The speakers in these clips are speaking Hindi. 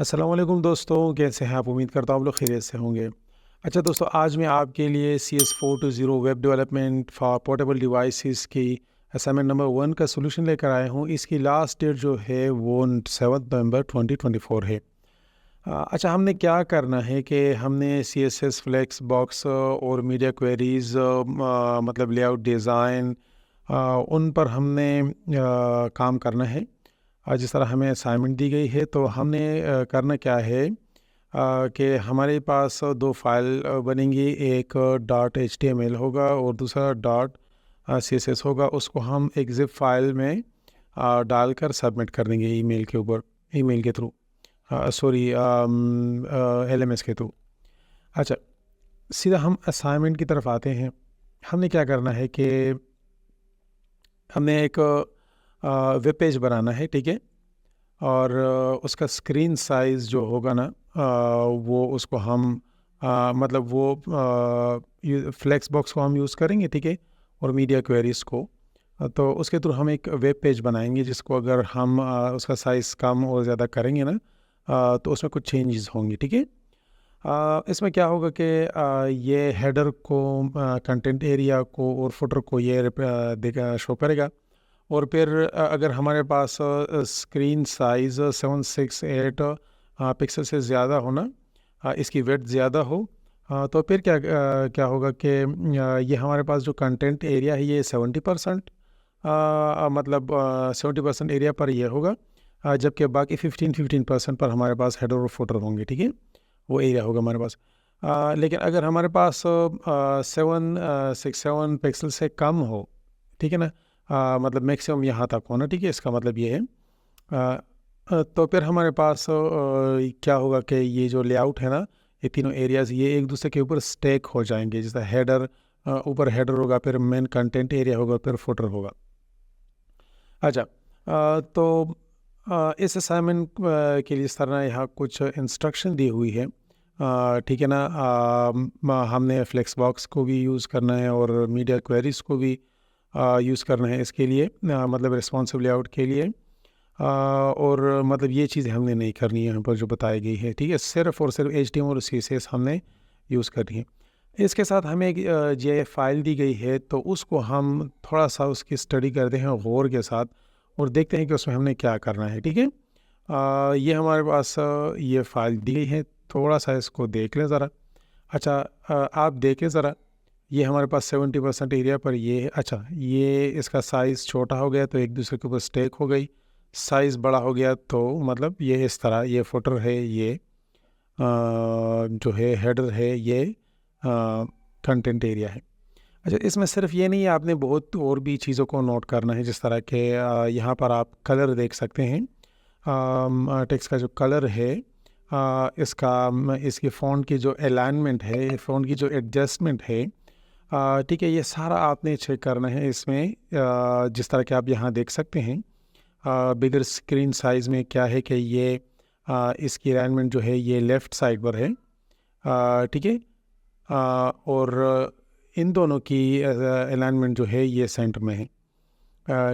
अस्सलाम वालेकुम दोस्तों, कैसे हैं आप? उम्मीद करता हूँ आप लोग खैरियत से होंगे। अच्छा दोस्तों, आज मैं आपके लिए CS420 web development for portable devices की असाइनमेंट नंबर 1 का सॉल्यूशन लेकर आया हूँ। इसकी लास्ट डेट जो है वो 7 नवंबर 2024 है। अच्छा, हमने क्या करना है कि हमने CSS फ्लेक्स बॉक्स और मीडिया क्वेरीज मतलब लेआउट डिज़ाइन उन पर हमने काम करना है। जिस तरह हमें असाइनमेंट दी गई है तो हमने करना क्या है कि हमारे पास दो फाइल बनेंगी। एक .html होगा और दूसरा .css होगा। उसको हम एक ज़िप फाइल में डालकर सबमिट कर देंगे ईमेल के ऊपर, ईमेल के थ्रू, सॉरी LMS के थ्रू। अच्छा, सीधा हम असाइनमेंट की तरफ आते हैं। हमने क्या करना है कि हमने एक वेब पेज बनाना है, ठीक है। और उसका स्क्रीन साइज़ जो होगा ना, वो उसको हम मतलब वो फ्लेक्स बॉक्स को हम यूज़ करेंगे, ठीक है। और मीडिया क्वेरीज़ को तो उसके थ्रू हम एक वेब पेज बनाएंगे जिसको अगर हम उसका साइज़ कम और ज़्यादा करेंगे ना, तो उसमें कुछ चेंजेस होंगे, ठीक है। इसमें क्या होगा कि ये हेडर को, कंटेंट एरिया को और फुटर को ये देगा, शो करेगा। और फिर अगर हमारे पास स्क्रीन साइज़ 768 पिक्सल से ज़्यादा हो ना, इसकी विड्थ ज़्यादा हो, तो फिर क्या होगा कि ये हमारे पास जो कंटेंट एरिया है ये 70% मतलब 70% एरिया पर ये होगा, जबकि बाकी 15% पर हमारे पास हेडर और फुटर होंगे, ठीक है। वो एरिया होगा हमारे पास। लेकिन अगर हमारे पास 767 पिक्सल से कम हो, ठीक है ना, मतलब मैक्सिमम यहाँ तक होना, ठीक है। इसका मतलब ये है तो फिर हमारे पास क्या होगा कि ये जो लेआउट है ना, ये तीनों एरियाज़ ये एक दूसरे के ऊपर स्टैक हो जाएंगे। जैसे हेडर, ऊपर हेडर होगा, फिर मेन कंटेंट एरिया होगा, फिर फुटर होगा। अच्छा, तो इस असाइनमेंट के लिए इस तरह यहाँ कुछ इंस्ट्रक्शन दी हुई है, ठीक है ना। हमने फ्लेक्स बॉक्स को भी यूज़ करना है और मीडिया क्वेरीज को भी यूज़ करना है इसके लिए, मतलब रिस्पॉन्सिव लेआउट के लिए। और मतलब ये चीज़ें हमने नहीं करनी है यहाँ पर जो बताई गई है, ठीक है। सिर्फ और सिर्फ HTML और CSS हमने यूज़ करनी है। इसके साथ हमें एक GIF फाइल दी गई है, तो उसको हम थोड़ा सा उसकी स्टडी करते हैं गौर के साथ और देखते हैं कि उसमें हमने क्या करना है, ठीक है। ये हमारे पास ये फ़ाइल दी गई है, थोड़ा सा इसको देख लें ज़रा। अच्छा, आप देखें ज़रा, ये हमारे पास 70% एरिया पर ये है। अच्छा, ये इसका साइज़ छोटा हो गया तो एक दूसरे के ऊपर स्टैक हो गई। साइज़ बड़ा हो गया तो मतलब ये इस तरह, ये फुटर है, ये जो है हेडर है, ये कंटेंट एरिया है। अच्छा, इसमें सिर्फ ये नहीं है, आपने बहुत और भी चीज़ों को नोट करना है। जिस तरह के यहाँ पर आप कलर देख सकते हैं। टेक्स्ट का जो कलर है, इसकी फ़ॉन्ट की जो अलाइनमेंट है, फ़ॉन्ट की जो एडजस्टमेंट है, ठीक है, ये सारा आपने चेक करना है इसमें। जिस तरह के आप यहाँ देख सकते हैं, बिगर स्क्रीन साइज़ में क्या है कि ये इसकी अलाइनमेंट जो है ये लेफ़्ट साइड पर है, ठीक है। और इन दोनों की अलाइनमेंट जो है ये सेंटर में है,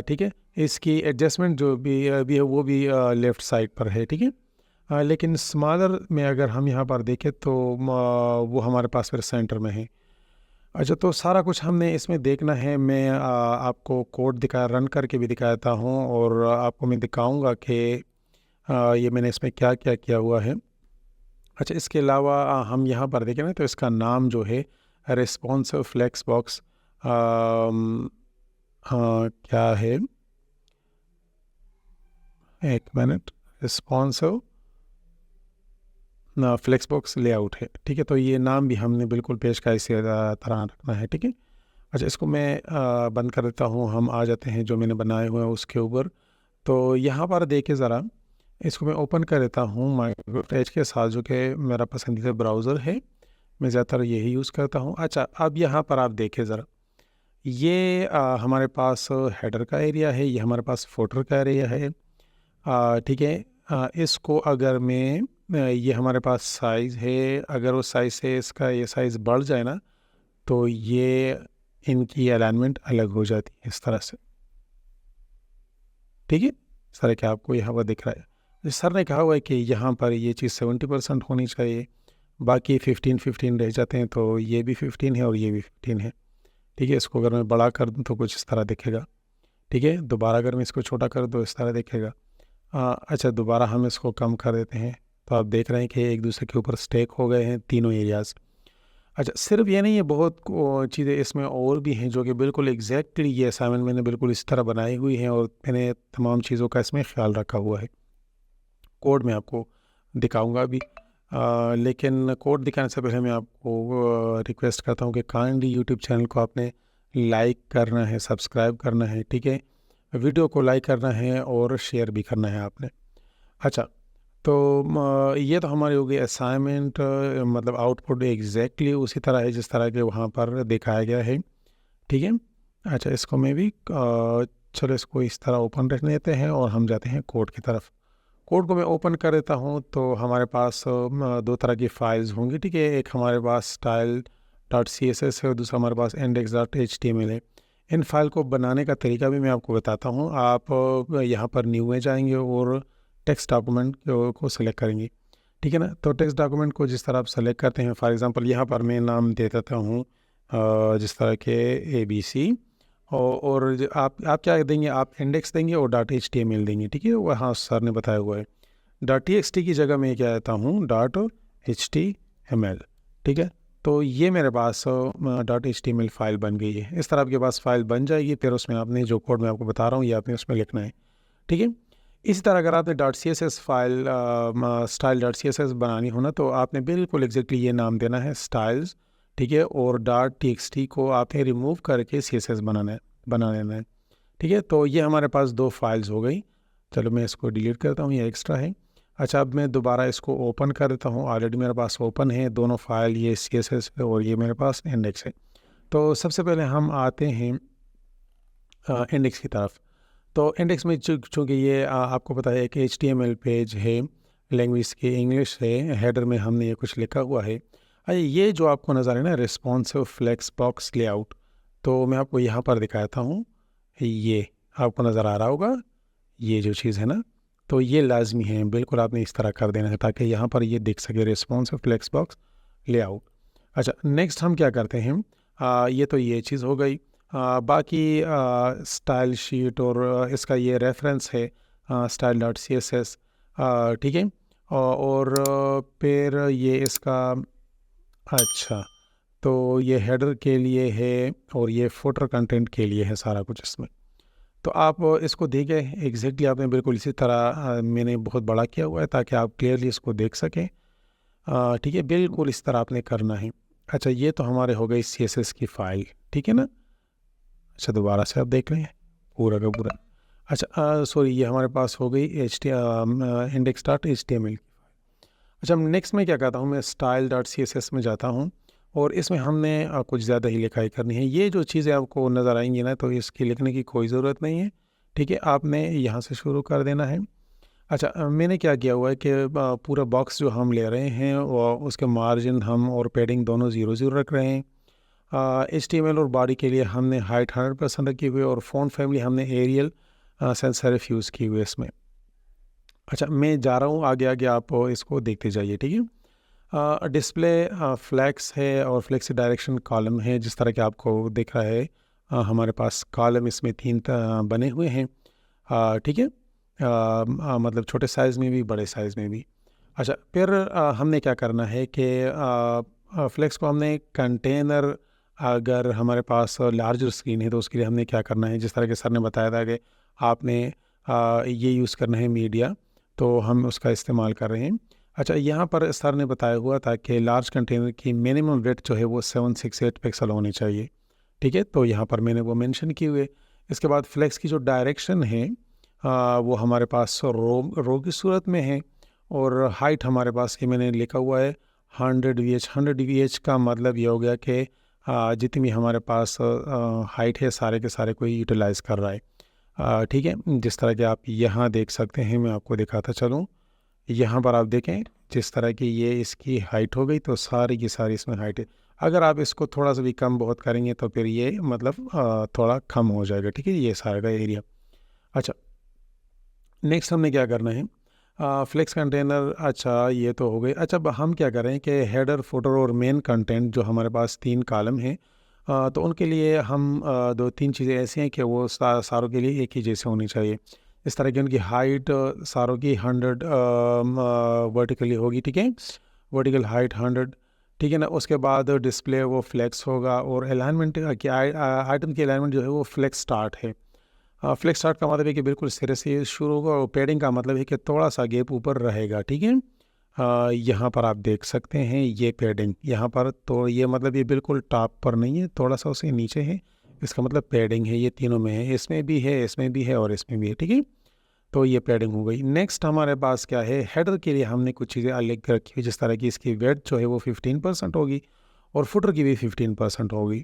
ठीक है। इसकी एडजस्टमेंट जो भी है वो भी लेफ़्ट साइड पर है, ठीक है। लेकिन स्मॉलर में अगर हम यहाँ पर देखें तो वो हमारे पास फिर सेंटर में है। अच्छा, तो सारा कुछ हमने इसमें देखना है। मैं आपको कोड रन करके भी दिखाता हूँ और आपको मैं दिखाऊंगा कि ये मैंने इसमें क्या क्या किया हुआ है। अच्छा, इसके अलावा हम यहाँ पर देखें ना, तो इसका नाम जो है रिस्पॉन्सिव फ्लेक्स बॉक्स क्या है, एक मिनट, रिस्पॉन्सिव ना फ्लेक्स बॉक्स लेआउट है, ठीक है। तो ये नाम भी हमने बिल्कुल पेश का इसी तरह रखना है, ठीक है। अच्छा, इसको मैं बंद कर देता हूँ। हम आ जाते हैं जो मैंने बनाए हुए हैं उसके ऊपर। तो यहाँ पर देखिए ज़रा, इसको मैं ओपन कर देता हूँ माइक्रोसॉफ्ट एज के साथ, जो कि मेरा पसंदीदा ब्राउज़र है। मैं ज़्यादातर यही यूज़ करता हूँ। अच्छा, अब यहाँ पर आप देखें ज़रा, ये हमारे पास हेडर का एरिया है, ये हमारे पास फुटर का एरिया है, ठीक है। इसको अगर मैं ये हमारे पास साइज़ है, अगर उस साइज़ से इसका ये साइज़ बढ़ जाए ना, तो ये इनकी अलाइनमेंट अलग हो जाती है इस तरह से, ठीक है। इस तरह के आपको यहाँ पर दिख रहा है। सर ने कहा हुआ है कि यहाँ पर ये चीज़ 70% होनी चाहिए, बाकी 15-15 रह जाते हैं, तो ये भी 15 है और ये भी 15 है। ठीक है, इसको अगर मैं बड़ा कर दूँ तो कुछ इस तरह दिखेगा। ठीक है, दोबारा अगर मैं इसको छोटा कर दूँ इस तरह दिखेगा। अच्छा, दोबारा हम इसको कम कर देते हैं, तो आप देख रहे हैं कि एक दूसरे के ऊपर स्टैक हो गए हैं तीनों एरियाज़। अच्छा, सिर्फ ये नहीं है, बहुत चीज़ें इसमें और भी हैं जो कि बिल्कुल एग्जैक्टली ये असाइनमेंट मैंने बिल्कुल इस तरह बनाई हुई हैं और मैंने तमाम चीज़ों का इसमें ख्याल रखा हुआ है। कोड मैं आपको दिखाऊंगा अभी, लेकिन कोड दिखाने से पहले मैं आपको रिक्वेस्ट करता हूँ कि काइंडली यूट्यूब चैनल को आपने लाइक करना है, सब्सक्राइब करना है। ठीक है, वीडियो को लाइक करना है और शेयर भी करना है आपने। अच्छा, तो ये तो हमारी हो गई असाइनमेंट, मतलब आउटपुट एग्जैक्टली उसी तरह है जिस तरह के वहाँ पर दिखाया गया है। ठीक है, अच्छा, इसको मैं भी चलो इसको इस तरह ओपन रख देते हैं और हम जाते हैं कोड की तरफ। कोड को मैं ओपन कर देता हूँ तो हमारे पास दो तरह की फाइल्स होंगी। ठीक है, एक हमारे पास style dot C S S है और दूसरा हमारे पास index dot H T M L है। इन फाइल को बनाने का तरीका भी मैं आपको बताता हूँ। आप यहाँ पर न्यू में जाएंगे और टेक्स्ट डॉक्यूमेंट को सिलेक्ट करेंगे। ठीक है ना, तो टेक्स्ट डॉक्यूमेंट को जिस तरह आप सेलेक्ट करते हैं, फॉर एग्जांपल यहाँ पर मैं नाम दे देता हूँ जिस तरह के ABC, और आप क्या देंगे, आप इंडेक्स देंगे और dot H T M L देंगे। ठीक है, वहाँ सर ने बताया हुआ है। डॉट टी एक्स टी की जगह मैं क्या देता हूँ, dot H T M L. ठीक है, तो ये मेरे पास dot H T M L file बन गई है। इस तरह आपके पास फाइल बन जाएगी, फिर उसमें आपने जो कोड मैं आपको बता रहा हूँ ये आपने उसमें लिखना है। ठीक है, इसी तरह अगर आपने dot C S S file style dot C S S बनानी हो ना, तो आपने बिल्कुल एग्जैक्टली ये नाम देना है, स्टाइल्स। ठीक है, और डॉट टी एक्स टी को आपने रिमूव करके सी एस एस बना लेना है। ठीक है, तो ये हमारे पास दो फाइल्स हो गई। चलो मैं इसको डिलीट करता हूँ, ये एक्स्ट्रा है। अच्छा, अब मैं दोबारा इसको ओपन कर देता हूँ, ऑलरेडी मेरे पास ओपन है दोनों फाइल, ये सी एस एस है और ये मेरे पास इंडेक्स है। तो सबसे पहले हम आते हैं इंडेक्स की तरफ। तो इंडेक्स में चूँकि ये आपको पता है कि HTML पेज है, लैंग्वेज की इंग्लिश है, हेडर में हमने ये कुछ लिखा हुआ है। ये जो आपको नज़र है ना, रिस्पॉन्सिव फ्लेक्स बॉक्स लेआउट, तो मैं आपको यहाँ पर दिखाता हूँ। ये आपको नज़र आ रहा होगा, ये जो चीज़ है ना, तो ये लाजमी है, बिल्कुल आपने इस तरह कर देना है ताकि यहाँ पर ये दिख सके, रिस्पॉन्सिव फ्लेक्स बॉक्स लेआउट। अच्छा, नेक्स्ट हम क्या करते हैं, ये तो ये चीज़ हो गई। बाकी स्टाइल शीट और इसका ये रेफरेंस है style dot C S S. ठीक है, और फिर ये इसका, अच्छा, तो ये हेडर के लिए है और ये फुटर कंटेंट के लिए है सारा कुछ इसमें। तो आप इसको देखें एग्जैक्टली, आपने बिल्कुल इसी तरह मैंने बहुत बड़ा किया हुआ है ताकि आप क्लियरली इसको देख सकें। ठीक है, बिल्कुल इस तरह आपने करना है। अच्छा, ये तो हमारे हो गई सी एस एस की फ़ाइल। ठीक है ना, अच्छा, दोबारा से आप देख लें पूरा का पूरा। अच्छा, सॉरी, ये हमारे पास हो गई H T index dot H T M L. अच्छा, नेक्स्ट में क्या करता हूँ, मैं style dot C S S में जाता हूँ और इसमें हमने कुछ ज़्यादा ही लिखाई करनी है। ये जो चीज़ें आपको नज़र आएंगी ना, तो इसकी लिखने की कोई ज़रूरत नहीं है। ठीक है, आपने यहाँ से शुरू कर देना है। अच्छा, मैंने क्या किया हुआ है कि पूरा बॉक्स जो हम ले रहे हैं उसके मार्जिन हम और पैडिंग दोनों 0 रख रहे हैं। HTML और बॉडी के लिए हमने हाइट 100% रखी हुई है और फ़ॉन्ट फैमिली हमने एरियल sans serif यूज़ की हुई है इसमें। अच्छा, मैं जा रहा हूँ आगे आगे, आप इसको देखते जाइए। ठीक है, डिस्प्ले फ्लैक्स है और फ्लैक्स डायरेक्शन कॉलम है, जिस तरह के आपको दिख रहा है। हमारे पास कॉलम इसमें 3 बने हुए हैं। ठीक है, मतलब छोटे साइज़ में भी, बड़े साइज़ में भी। अच्छा, फिर हमने क्या करना है कि फ्लेक्स को हमने कंटेनर, अगर हमारे पास लार्जर स्क्रीन है तो उसके लिए हमने क्या करना है, जिस तरह के सर ने बताया था कि आपने ये यूज़ करना है मीडिया, तो हम उसका इस्तेमाल कर रहे हैं। अच्छा, यहाँ पर सर ने बताया हुआ था कि लार्ज कंटेनर की मिनिमम विड्थ जो है वो 768 पिक्सल होनी चाहिए। ठीक है, तो यहाँ पर मैंने वो मेंशन किए हुए। इसके बाद फ्लेक्स की जो डायरेक्शन है वो हमारे पास रो की सूरत में है और हाइट हमारे पास ये मैंने लिखा हुआ है 100 VH। 100 VH का मतलब ये हो गया कि जितनी भी हमारे पास हाइट है सारे के सारे कोई यूटिलाइज़ कर रहा है। ठीक है, जिस तरह के आप यहाँ देख सकते हैं, मैं आपको दिखाता चलूँ। यहाँ पर आप देखें जिस तरह की ये इसकी हाइट हो गई, तो सारी की सारी इसमें हाइट है। अगर आप इसको थोड़ा सा भी कम बहुत करेंगे तो फिर ये मतलब थोड़ा कम हो जाएगा। ठीक है, ये सारा का एरिया। अच्छा, नेक्स्ट हमने क्या करना है, फ्लेक्स कंटेनर, अच्छा ये तो हो गई। अच्छा, अब हम क्या करें कि हेडर, फुटर और मेन कंटेंट जो हमारे पास 3 कॉलम हैं, तो उनके लिए हम 2-3 चीज़ें ऐसी हैं कि वो सारों के लिए एक ही जैसे होनी चाहिए। इस तरह की उनकी हाइट सारों की 100 वर्टिकली होगी, ठीक है? वर्टिकल हाइट 100, ठीक है ना? उसके बाद डिस्प्ले वो फ्लेक्स होगा, और अलाइनमेंट आइटम की अलाइनमेंट जो है वो फ्लेक्स स्टार्ट है। फ्लेक्स स्टार्ट का मतलब है कि बिल्कुल सिरे से शुरू होगा, और पैडिंग का मतलब है कि थोड़ा सा गैप ऊपर रहेगा, ठीक है? यहाँ पर आप देख सकते हैं ये पैडिंग यहाँ पर, तो ये मतलब ये बिल्कुल टॉप पर नहीं है, थोड़ा सा उसके नीचे है, इसका मतलब पैडिंग है। ये तीनों में है, इसमें भी है, इसमें भी है और इसमें भी है, ठीक है? तो ये पैडिंग हो गई। नेक्स्ट हमारे पास क्या है, हेडर के लिए हमने कुछ चीज़ें अलग रखी हुई, जिस तरह की इसकी वेट जो है वो 15% होगी, और फुटर की भी 15% होगी।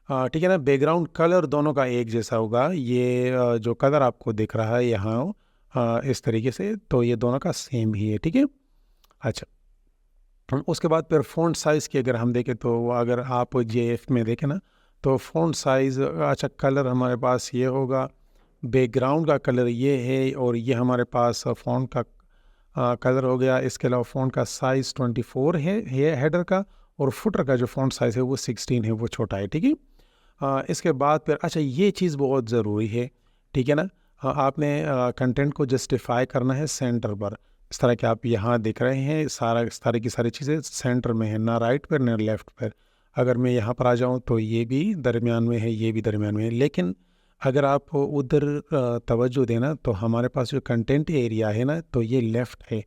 ठीक है ना? बैकग्राउंड कलर दोनों का एक जैसा होगा। ये जो कलर आपको दिख रहा है यहाँ इस तरीके से, तो ये दोनों का सेम ही है, ठीक है? अच्छा, उसके बाद फिर फ़ॉन्ट साइज़ की अगर हम देखें, तो अगर आप जेएफ में देखें ना, तो फ़ॉन्ट साइज़, अच्छा कलर हमारे पास ये होगा, बैकग्राउंड का कलर ये है, और ये हमारे पास फ़ॉन्ट का कलर हो गया। इसके अलावा फ़ॉन्ट का साइज़ 24 है ये हेडर का, और फुटर का जो फ़ॉन्ट साइज़ है वो 16 है, वो छोटा है, ठीक है? इसके बाद फिर अच्छा ये चीज़ बहुत ज़रूरी है, ठीक है ना? आपने कंटेंट को जस्टिफाई करना है सेंटर पर। इस तरह के आप यहाँ देख रहे हैं, सारी की सारी चीज़ें सेंटर में है, ना राइट पर ना लेफ़्ट पर। अगर मैं यहाँ पर आ जाऊँ तो ये भी दरमियान में है, ये भी दरमियान में है, लेकिन अगर आप उधर तवज्जो देना, तो हमारे पास जो कंटेंट एरिया है ना, तो ये लेफ़्ट है।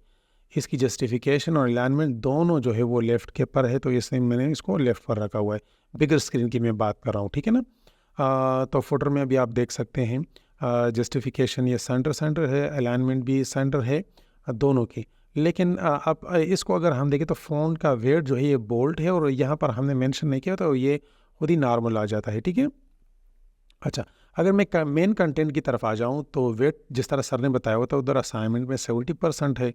इसकी जस्टिफिकेशन और अलाइनमेंट दोनों जो है वो लेफ़्ट के पर है, तो इसलिए मैंने इसको लेफ़्ट पर रखा हुआ है। बिगर स्क्रीन की मैं बात कर रहा हूँ, ठीक है ना? तो फुटर में भी आप देख सकते हैं, जस्टिफिकेशन ये सेंटर है, अलाइनमेंट भी सेंटर है, दोनों की। लेकिन अब इसको अगर हम देखें, तो फ़ॉन्ट का वेट जो है ये बोल्ड है, और यहाँ पर हमने मेंशन नहीं किया, तो ये खुद ही नॉर्मल आ जाता है, ठीक है? अच्छा, अगर मैं मेन कंटेंट की तरफ आ जाऊँ, तो वेट जिस तरह सर ने बताया हुआ था, उधर असाइनमेंट में 70% है।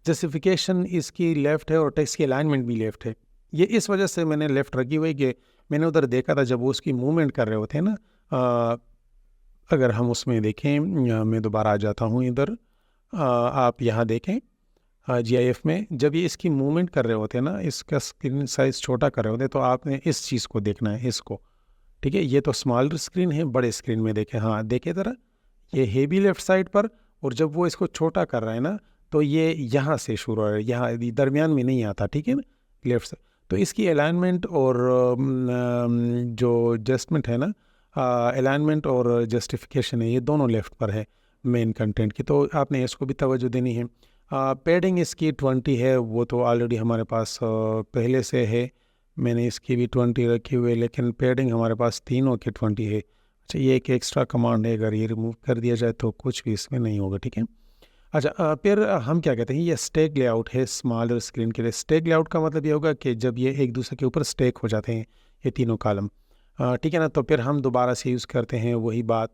जस्टिफिकेशन इसकी लेफ़्ट है, और टेक्स्ट की अलाइनमेंट भी लेफ़्ट है। ये इस वजह से मैंने लेफ़्ट रखी हुई है कि मैंने उधर देखा था जब वो उसकी मूवमेंट कर रहे होते हैं ना। अ, अगर हम उसमें देखें, मैं दोबारा आ जाता हूँ इधर। आप यहाँ देखें, जीआईएफ में जब ये इसकी मूवमेंट कर रहे होते हैं ना, इसका स्क्रीन साइज़ छोटा कर रहे होते हैं, तो आपने इस चीज़ को देखना है, इसको, ठीक है? ये तो स्मॉलर स्क्रीन है, बड़े स्क्रीन में देखें, हाँ देखें ज़रा, ये है भी लेफ़्ट साइड पर, और जब वो इसको छोटा कर रहा है ना, तो ये यहाँ से शुरू हो रहा है, यहाँ दरमियान में नहीं आता, ठीक है ना? लेफ़्ट से, तो इसकी अलाइनमेंट और जो एडजस्टमेंट है ना, अलाइनमेंट और जस्टिफिकेशन है, ये दोनों लेफ़्ट पर है मेन कंटेंट की, तो आपने इसको भी तवज्जो देनी है। पैडिंग इसकी 20 है, वो तो ऑलरेडी हमारे पास पहले से है, मैंने इसकी भी 20 रखी हुई है, लेकिन पैडिंग हमारे पास तीनों की 20 है। अच्छा, ये एक एक्स्ट्रा कमांड है, अगर ये रिमूव कर दिया जाए तो कुछ भी इसमें नहीं होगा, ठीक है? अच्छा, फिर हम क्या कहते हैं, ये स्टैक लेआउट है स्मॉलर स्क्रीन के लिए। स्टैक लेआउट का मतलब ये होगा कि जब ये एक दूसरे के ऊपर स्टैक हो जाते हैं, ये तीनों कॉलम, ठीक है ना, तो फिर हम दोबारा से यूज़ करते हैं वही बात,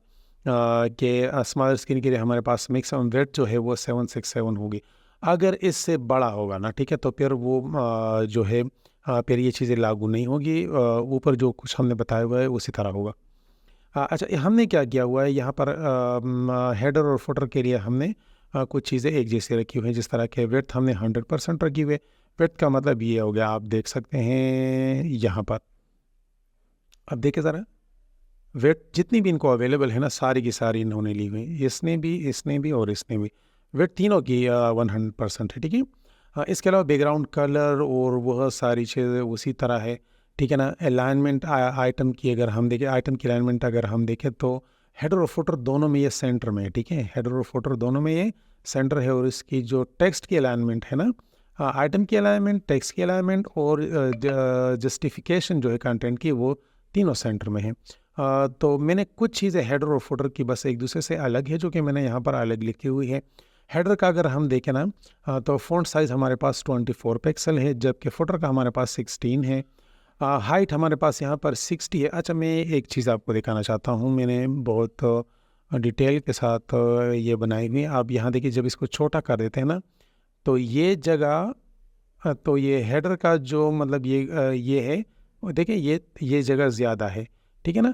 कि स्मॉलर स्क्रीन के लिए हमारे पास मैक्सिमम वेट जो है वो 767 होगी। अगर इससे बड़ा होगा ना, ठीक है, तो फिर वो जो है, फिर ये चीज़ें लागू नहीं होगी, ऊपर जो कुछ हमने बताया हुआ है उसी तरह होगा। अच्छा, ये हमने क्या किया हुआ है यहाँ पर, हेडर और फुटर के लिए हमने कुछ चीज़ें एक जैसी रखी हुई हैं, जिस तरह के विड्थ हमने 100% रखी हुई है। विड्थ का मतलब ये हो गया, आप देख सकते हैं यहाँ पर, अब देखिए ज़रा, विड्थ जितनी भी इनको अवेलेबल है ना, सारी की सारी इन्होंने ली हुई है, इसने भी और इसने भी। विड्थ तीनों की 100% है, ठीक है? इसके अलावा बैकग्राउंड कलर और वह सारी चीज़ें उसी तरह है, ठीक है ना? अलाइनमेंट आइटम की अगर हम देखें, आइटम की अलाइनमेंट अगर हम देखें, तो हेडर और फुटर दोनों में ये सेंटर में है, ठीक है? हेडर और फुटर दोनों में ये सेंटर है, और इसकी जो टेक्स्ट की अलाइनमेंट है ना, आइटम की अलाइनमेंट, टेक्स्ट की अलाइनमेंट और जस्टिफिकेशन जो है कंटेंट की, वो तीनों सेंटर में है। तो मैंने कुछ चीज़ें हेडर और फुटर की बस एक दूसरे से अलग है, जो कि मैंने यहाँ पर अलग लिखी हुई है। हेडर का अगर हम देखें ना, तो फ़ॉन्ट साइज़ हमारे पास 24 पिक्सल है, जबकि फुटर का हमारे पास 16 है। हाइट हमारे पास यहाँ पर 60 है। अच्छा, मैं एक चीज़ आपको दिखाना चाहता हूँ, मैंने बहुत डिटेल के साथ ये बनाई हुई है। आप यहाँ देखिए, जब इसको छोटा कर देते हैं ना, तो ये जगह, तो ये हेडर का जो मतलब ये है, वो देखिए ये जगह ज़्यादा है, ठीक है ना?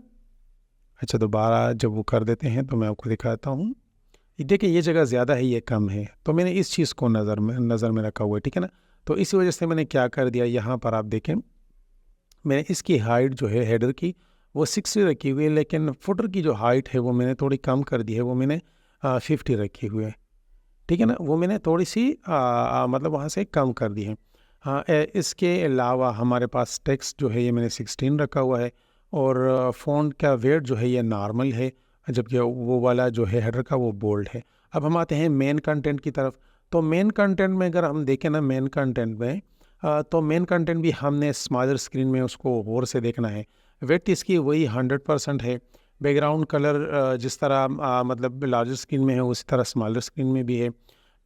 अच्छा, दोबारा जब वो कर देते हैं तो मैं आपको दिखाता हूँ। देखिए ये जगह ज़्यादा है, ये कम है, तो मैंने इस चीज़ को नज़र में रखा हुआ है, ठीक है ना। तो इसी वजह से मैंने क्या कर दिया, यहाँ पर आप देखें मैंने इसकी हाइट जो है हेडर की वो 60 रखी हुई है, लेकिन फुटर की जो हाइट है वो मैंने थोड़ी कम कर दी है, वो मैंने 50 रखी हुई है, ठीक है ना। वो मैंने थोड़ी सी मतलब वहाँ से कम कर दी है। हाँ, इसके अलावा हमारे पास टेक्स्ट जो है ये मैंने 16 रखा हुआ है, और फ़ॉन्ट का वेट जो है ये नॉर्मल है, जबकि वो वाला जो है हेडर का वो बोल्ड है। अब हम आते हैं मेन कंटेंट की तरफ। तो मेन कंटेंट में अगर हम देखें ना, मेन कंटेंट में तो मेन कंटेंट भी हमने स्मॉलर स्क्रीन में उसको गौर से देखना है। वेट इसकी वही 100% है। बैकग्राउंड कलर जिस तरह मतलब लार्जर स्क्रीन में है उसी तरह स्मॉलर स्क्रीन में भी है।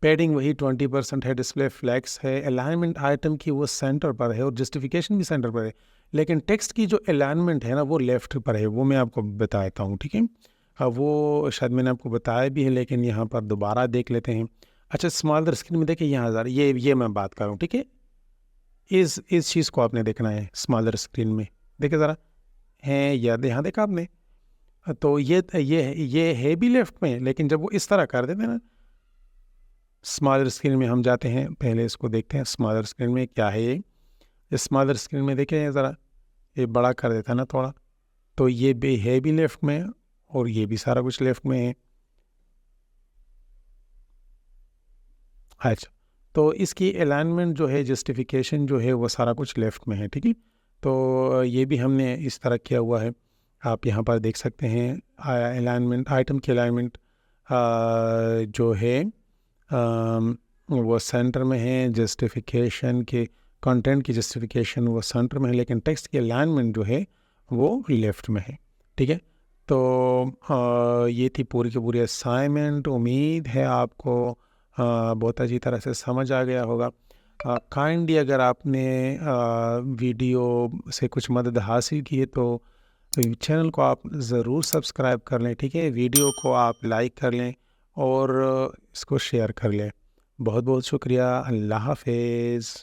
पैडिंग वही 20% है। डिस्प्ले फ्लैक्स है। अलाइनमेंट आइटम की वो सेंटर पर है और जस्टिफिकेशन भी सेंटर पर है, लेकिन टेक्स्ट की जो अलाइनमेंट है ना वो लेफ़्ट पर है। वो मैं आपको बताता हूँ, ठीक है। वो शायद मैंने आपको बताया भी है, लेकिन यहाँ पर दोबारा देख लेते हैं। अच्छा, स्मॉलर स्क्रीन में देखिए यहाँ ज़रा ये मैं बात कर रहा हूँ, ठीक है। इस चीज़ को आपने देखना है स्मॉलर स्क्रीन में। देखिए ज़रा, है या यहाँ देखा आपने? तो ये है भी लेफ़्ट में, लेकिन जब वो इस तरह कर देते हैं ना, स्मॉलर स्क्रीन में हम जाते हैं, पहले इसको देखते हैं स्मॉलर स्क्रीन में क्या है ये स्मॉलर स्क्रीन में देखें ज़रा, ये बड़ा कर देता है ना थोड़ा, तो ये भी है भी लेफ़्ट में और ये भी सारा कुछ लेफ़्ट में है। अच्छा, तो इसकी अलाइनमेंट जो है, जस्टिफिकेशन जो है वो सारा कुछ लेफ़्ट में है, ठीक है। तो ये भी हमने इस तरह किया हुआ है। आप यहाँ पर देख सकते हैं अलाइनमेंट, आइटम की अलाइनमेंट जो है वो सेंटर में है। जस्टिफिकेशन के कंटेंट की जस्टिफिकेशन वो सेंटर में है, लेकिन टेक्स्ट की अलाइनमेंट जो है वो लेफ़्ट में है, ठीक है। तो ये थी पूरी की पूरी असाइनमेंट। उम्मीद है आपको बहुत अच्छी तरह से समझ आ गया होगा। काइंडली अगर आपने वीडियो से कुछ मदद हासिल की है तो चैनल को आप ज़रूर सब्सक्राइब कर लें, ठीक है। वीडियो को आप लाइक कर लें और इसको शेयर कर लें। बहुत बहुत शुक्रिया। अल्लाह हाफ़िज़।